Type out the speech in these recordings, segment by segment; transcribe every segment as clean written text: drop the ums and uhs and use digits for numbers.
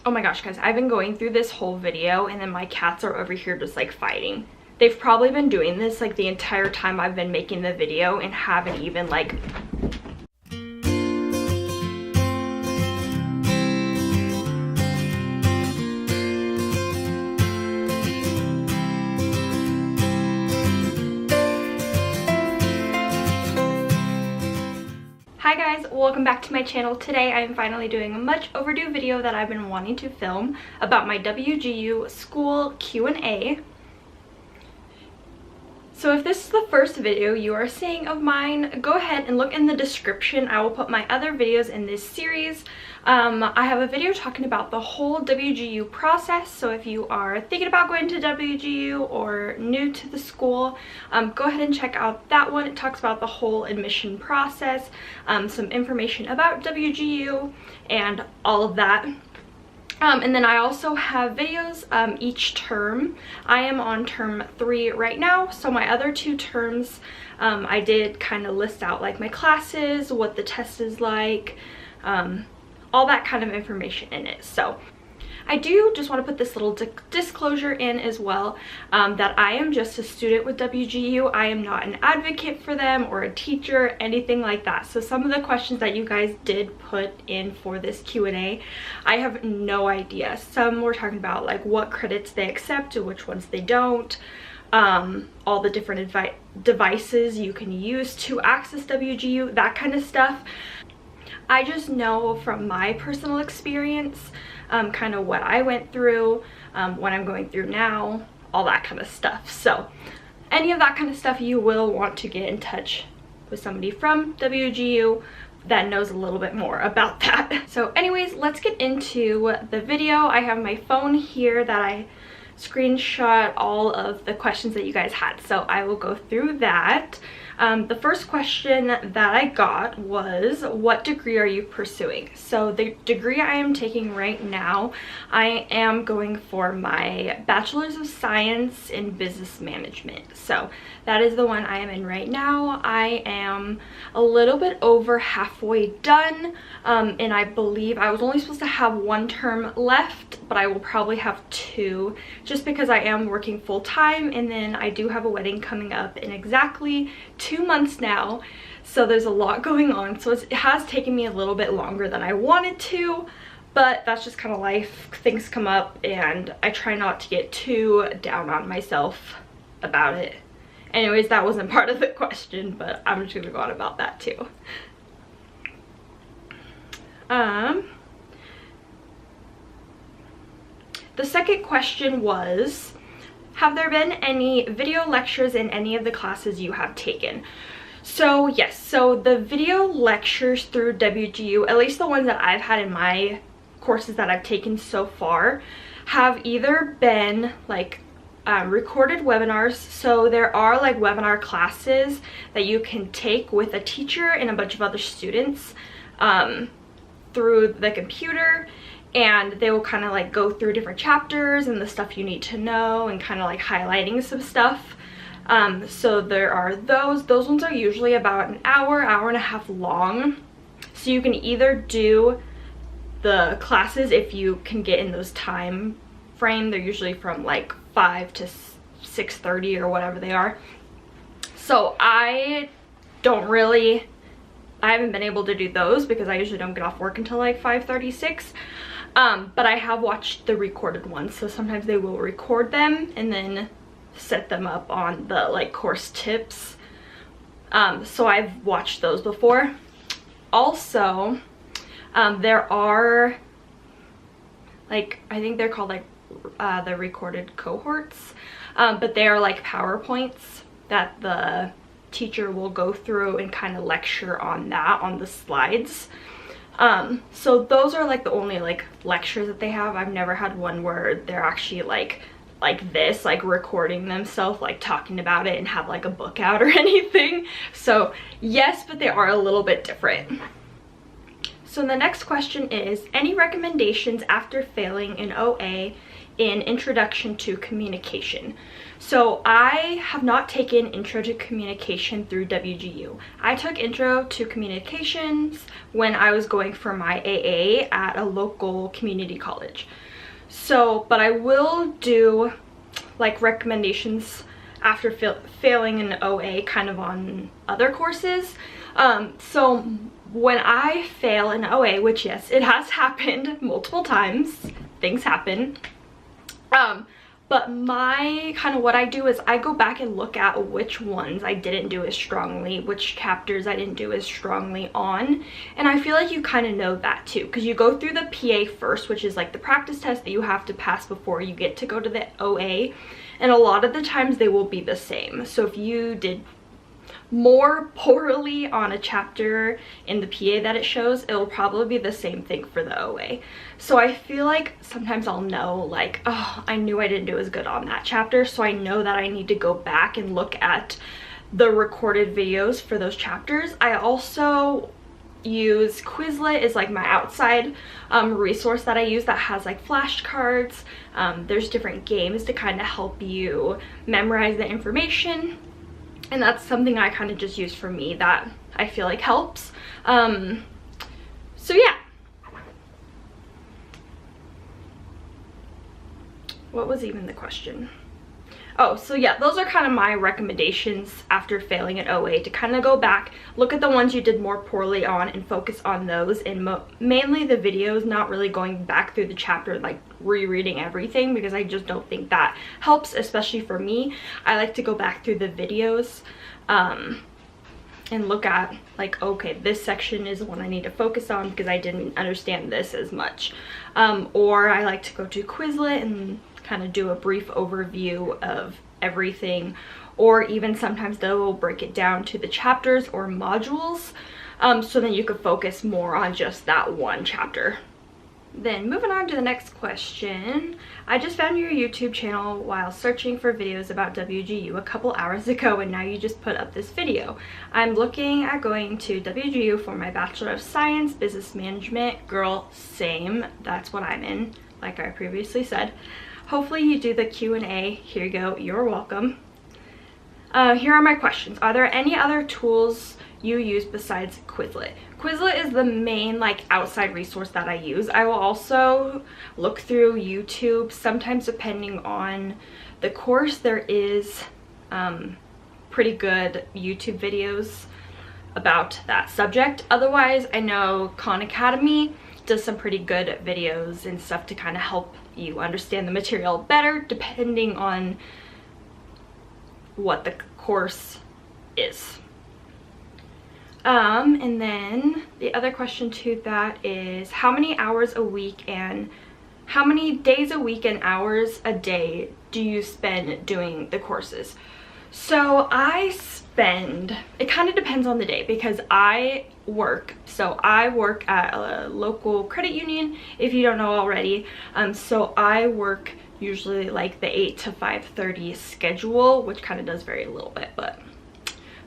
Oh my gosh, guys, I've been going through this whole video and then my cats are over here just like fighting. They've probably been doing this like the entire time I've been making the video and haven't even like... Hi guys, welcome back to my channel. Today I am finally doing a much overdue video that I've been wanting to film about my WGU school Q&A. So if this is the first video you are seeing of mine, go ahead and look in the description. I will put my other videos in this series. I have a video talking about the whole WGU process, so if you are thinking about going to WGU or new to the school, go ahead and check out that one. It talks about the whole admission process, some information about WGU and all of that. And then I also have videos each term. I am on term 3 right now, so my other 2 terms I did kind of list out like my classes, what the test is like, all that kind of information in it. So I do just want to put this little disclosure in as well, that I am just a student with WGU. I am not an advocate for them or a teacher, anything like that. So some of the questions that you guys did put in for this Q&A, I have no idea. Some were talking about like what credits they accept and which ones they don't, all the different devices you can use to access WGU, that kind of stuff. I just know from my personal experience kind of what I went through, what I'm going through now, all that kind of stuff. So any of that kind of stuff, you will want to get in touch with somebody from WGU that knows a little bit more about that. So anyways, let's get into the video. I have my phone here that I screenshot all of the questions that you guys had, so I will go through that. The first question that I got was, what degree are you pursuing? So the degree I am taking right now, I am going for my Bachelor's of Science in Business Management. So that is the one I am in right now. I am a little bit over halfway done, and I believe I was only supposed to have 1 term left, but I will probably have 2 just because I am working full-time, and then I do have a wedding coming up in exactly 2 months now, so there's a lot going on. So it has taken me a little bit longer than I wanted to, but that's just kind of life. Things come up and I try not to get too down on myself about it. Anyways, that wasn't part of the question, but I'm just gonna go on about that too. The second question was, have there been any video lectures in any of the classes you have taken? So yes, so the video lectures through WGU, at least the ones that I've had in my courses that I've taken so far, have either been like recorded webinars. So there are like webinar classes that you can take with a teacher and a bunch of other students through the computer, and they will kind of like go through different chapters and the stuff you need to know and kind of like highlighting some stuff. So there are those ones are usually about an hour and a half long. So you can either do the classes if you can get in those time frame. They're usually from like 5 to 6:30 or whatever they are. So I haven't been able to do those because I usually don't get off work until like 5:36. But I have watched the recorded ones, so sometimes they will record them and then set them up on the like course tips. So I've watched those before. Also, there are like, I think they're called like the recorded cohorts, but they are like PowerPoints that the teacher will go through and kind of lecture on that on the slides. So those are like the only like lectures that they have. I've never had one where they're actually like this, like recording themselves, like talking about it and have like a book out or anything. So yes, but they are a little bit different. So the next question is, any recommendations after failing an OA in Introduction to Communication? So I have not taken Intro to Communication through WGU. I took Intro to Communications when I was going for my AA at a local community college. So, but I will do like recommendations after failing an OA kind of on other courses. So when I fail an OA, which yes, it has happened multiple times, things happen. But my kind of what I do is I go back and look at which ones I didn't do as strongly, which chapters I didn't do as strongly on. And I feel like you kind of know that too, because you go through the PA first, which is like the practice test that you have to pass before you get to go to the OA. And a lot of the times they will be the same. So if you did more poorly on a chapter in the PA that it shows, it'll probably be the same thing for the OA. So I feel like sometimes I'll know like, oh, I knew I didn't do as good on that chapter, so I know that I need to go back and look at the recorded videos for those chapters. I also use Quizlet is like my outside resource that I use that has like flashcards. There's different games to kind of help you memorize the information. And that's something I kind of just use for me that I feel like helps. So yeah. What was even the question? Oh, so yeah, those are kind of my recommendations after failing at OA, to kind of go back, look at the ones you did more poorly on and focus on those, and mainly the videos, not really going back through the chapter, like rereading everything, because I just don't think that helps, especially for me. I like to go back through the videos and look at like, okay, this section is the one I need to focus on because I didn't understand this as much. Or I like to go to Quizlet and kind of do a brief overview of everything, or even sometimes they'll break it down to the chapters or modules, so then you could focus more on just that one chapter. Then moving on to the next question. I just found your YouTube channel while searching for videos about WGU a couple hours ago, and now you just put up this video. I'm looking at going to WGU for my Bachelor of Science, Business Management. Girl, same. That's what I'm in, like I previously said. Hopefully you do the Q&A. Here you go. You're welcome. Here are my questions. Are there any other tools you use besides Quizlet? Quizlet is the main like outside resource that I use. I will also look through YouTube. Sometimes depending on the course, there is pretty good YouTube videos about that subject. Otherwise, I know Khan Academy does some pretty good videos and stuff to kind of help you understand the material better depending on what the course is. And then the other question to that is, how many hours a week and how many days a week and hours a day do you spend doing the courses? So I spend, it kind of depends on the day because I work. So I work at a local credit union, if you don't know already. So I work usually like the 8 to 5:30 schedule, which kind of does vary a little bit, but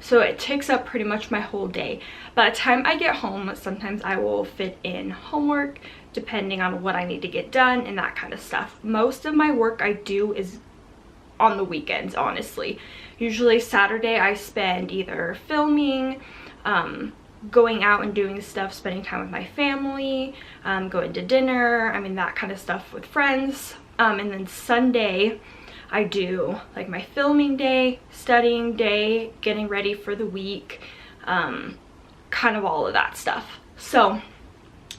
so it takes up pretty much my whole day. By the time I get home, sometimes I will fit in homework depending on what I need to get done and that kind of stuff. Most of my work I do is on the weekends, honestly. Usually Saturday I spend either filming, going out and doing stuff, spending time with my family, going to dinner, I mean that kind of stuff with friends. And then Sunday I do like my filming day, studying day, getting ready for the week, kind of all of that stuff. So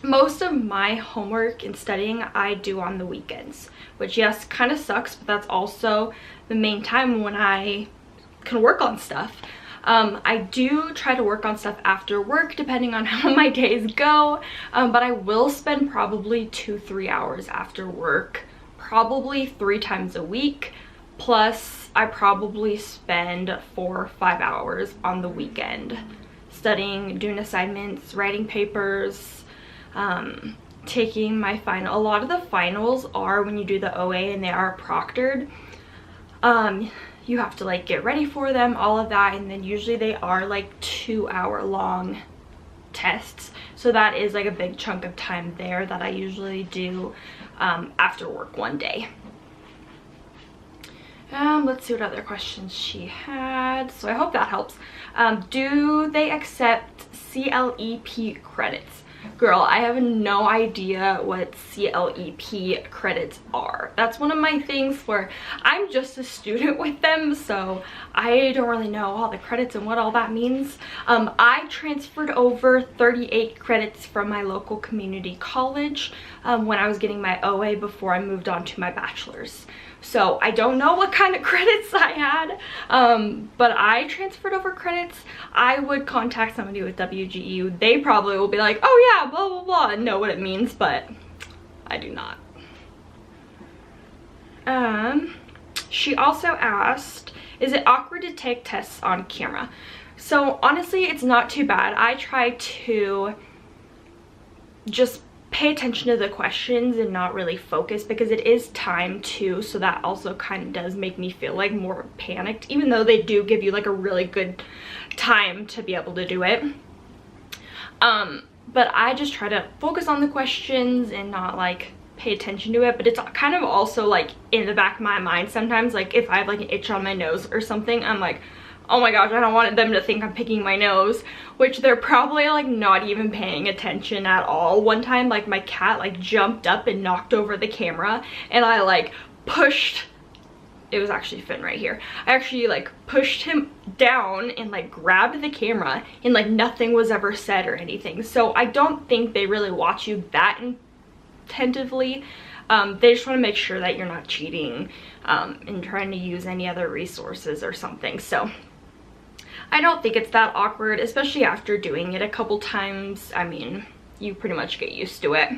most of my homework and studying I do on the weekends, which yes, kind of sucks, but that's also the main time when I can work on stuff. I do try to work on stuff after work depending on how my days go, but I will spend probably 2-3 hours after work, probably 3 times a week, plus I probably spend 4 or 5 hours on the weekend studying, doing assignments, writing papers, taking my final. A lot of the finals are when you do the OA and they are proctored. You have to like get ready for them, all of that, and then usually they are like 2-hour long tests. So that is like a big chunk of time there that I usually do after work one day. Let's see what other questions she had. So I hope that helps. Do they accept CLEP credits? Girl, I have no idea what CLEP credits are. That's one of my things where I'm just a student with them, so I don't really know all the credits and what all that means. I transferred over 38 credits from my local community college when I was getting my OA before I moved on to my bachelor's. So I don't know what kind of credits I had, but I transferred over credits. I would contact somebody with WGU. They probably will be like, oh yeah, blah, blah, blah, and know what it means, but I do not. She also asked, is it awkward to take tests on camera? So honestly, it's not too bad. I try to just pay attention to the questions and not really focus, because it is time too, so that also kind of does make me feel like more panicked, even though they do give you like a really good time to be able to do it. But I just try to focus on the questions and not like pay attention to it. But it's kind of also like in the back of my mind sometimes, like if I have like an itch on my nose or something, I'm like, oh my gosh, I don't want them to think I'm picking my nose, which they're probably like not even paying attention at all. One time, like my cat like jumped up and knocked over the camera, and I like pushed, it was actually Finn right here, I actually like pushed him down and like grabbed the camera, and like nothing was ever said or anything. So I don't think they really watch you that attentively. They just want to make sure that you're not cheating and trying to use any other resources or something. So I don't think it's that awkward, especially after doing it a couple times. I mean, you pretty much get used to it.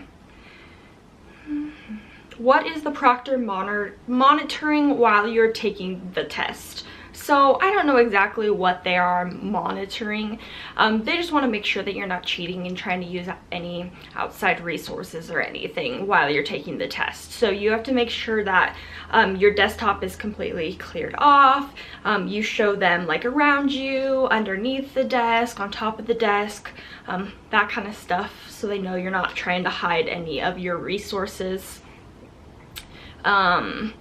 What is the proctor monitoring while you're taking the test? So I don't know exactly what they are monitoring. They just want to make sure that you're not cheating and trying to use any outside resources or anything while you're taking the test. So you have to make sure that your desktop is completely cleared off. You show them like around you, underneath the desk, on top of the desk, that kind of stuff, so they know you're not trying to hide any of your resources. And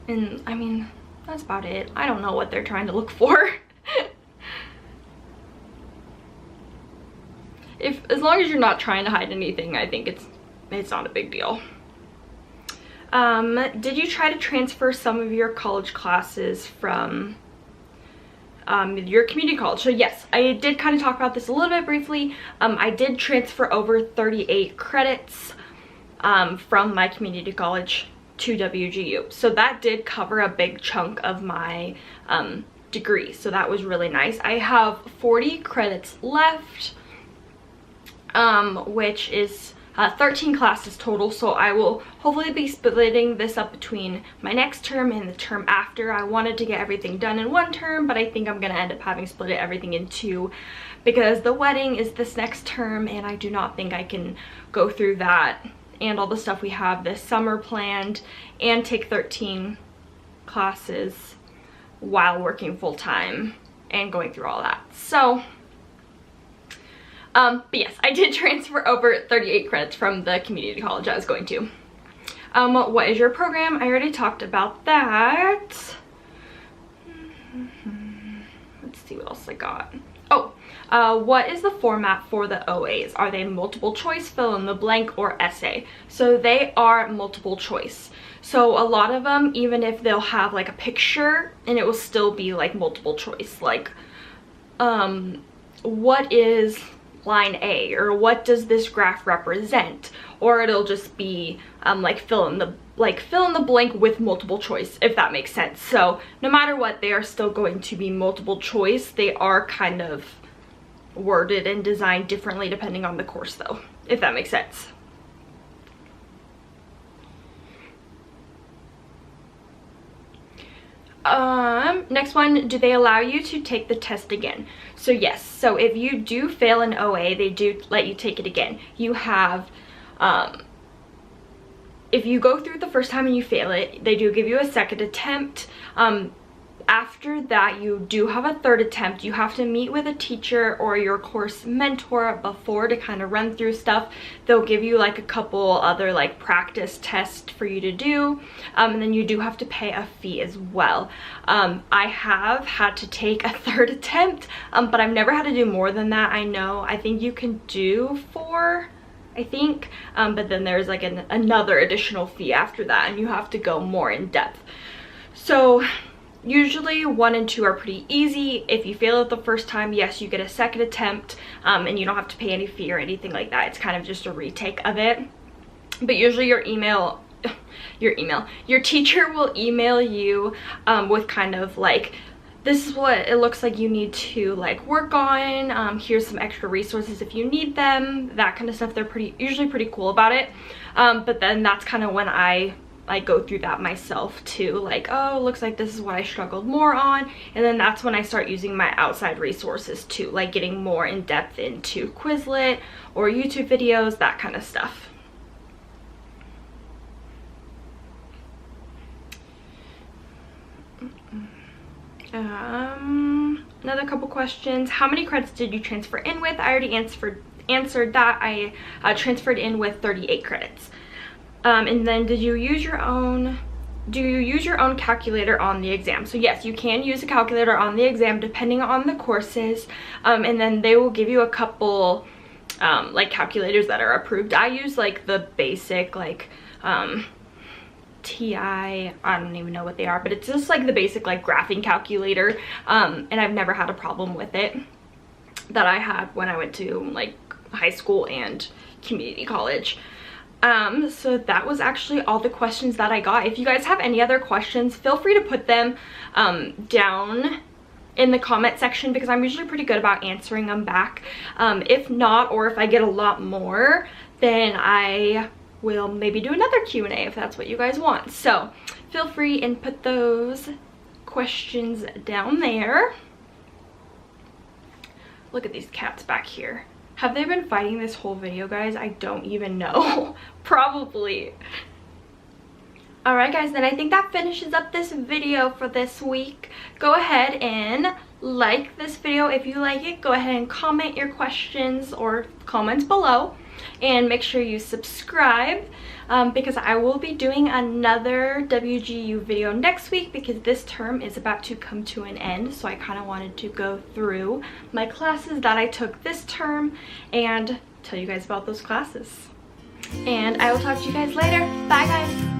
I mean, that's about it. I don't know what they're trying to look for. As long as you're not trying to hide anything, I think it's not a big deal. Did you try to transfer some of your college classes from your community college? So yes, I did kind of talk about this a little bit briefly. I did transfer over 38 credits from my community college to WGU. So that did cover a big chunk of my degree. So that was really nice. I have 40 credits left, which is 13 classes total. So I will hopefully be splitting this up between my next term and the term after. I wanted to get everything done in one term, but I think I'm gonna end up having split everything in two, because the wedding is this next term and I do not think I can go through that and all the stuff we have this summer planned and take 13 classes while working full-time and going through all that. So but yes, I did transfer over 38 credits from the community college I was going to. What is your program? I already talked about that. Let's see what else I got. Oh, what is the format for the OAs? Are they multiple choice, fill in the blank, or essay? So they are multiple choice. So a lot of them, even if they'll have like a picture, and it will still be like multiple choice, like what is line A, or what does this graph represent? Or it'll just be like fill in the blank with multiple choice, if that makes sense. So no matter what, they are still going to be multiple choice. They are kind of worded and designed differently depending on the course though, if that makes sense. Next one, do they allow you to take the test again? So yes, so if you do fail an OA, they do let you take it again. You have, if you go through it the first time and you fail it, they do give you a second attempt. after that, you do have a third attempt. You have to meet with a teacher or your course mentor before to kind of run through stuff. They'll give you like a couple other like practice tests for you to do, and then you do have to pay a fee as well. I have had to take a third attempt, but I've never had to do more than that. I think you can do 4, I think, but then there's like another additional fee after that, and you have to go more in depth. So usually 1 and 2 are pretty easy. If you fail it the first time, yes, you get a second attempt, and you don't have to pay any fee or anything like that. It's kind of just a retake of it. But usually your teacher will email you with kind of like, this is what it looks like you need to like work on, here's some extra resources if you need them, that kind of stuff. They're usually pretty cool about it. But then that's kind of when I go through that myself too, like, oh, looks like this is what I struggled more on. And then that's when I start using my outside resources too, like getting more in depth into Quizlet or YouTube videos, that kind of stuff. Another couple questions. How many credits did you transfer in with? I already answered that. I transferred in with 38 credits. And then do you use your own calculator on the exam? So yes, you can use a calculator on the exam depending on the courses, and then they will give you a couple like calculators that are approved. I use like the basic like TI, I don't even know what they are, but it's just like the basic like graphing calculator, and I've never had a problem with it that I had when I went to like high school and community college. So that was actually all the questions that I got. If you guys have any other questions, feel free to put them down in the comment section, because I'm usually pretty good about answering them back. If not, or if I get a lot more, then I will maybe do another Q&A if that's what you guys want. So feel free and put those questions down there. Look at these cats back here. Have they been fighting this whole video, guys? I don't even know. Probably. Alright guys, then I think that finishes up this video for this week. Go ahead and like this video if you like it. Go ahead and comment your questions or comments below. And make sure you subscribe, because I will be doing another WGU video next week, because this term is about to come to an end. So I kind of wanted to go through my classes that I took this term and tell you guys about those classes. And I will talk to you guys later. Bye guys.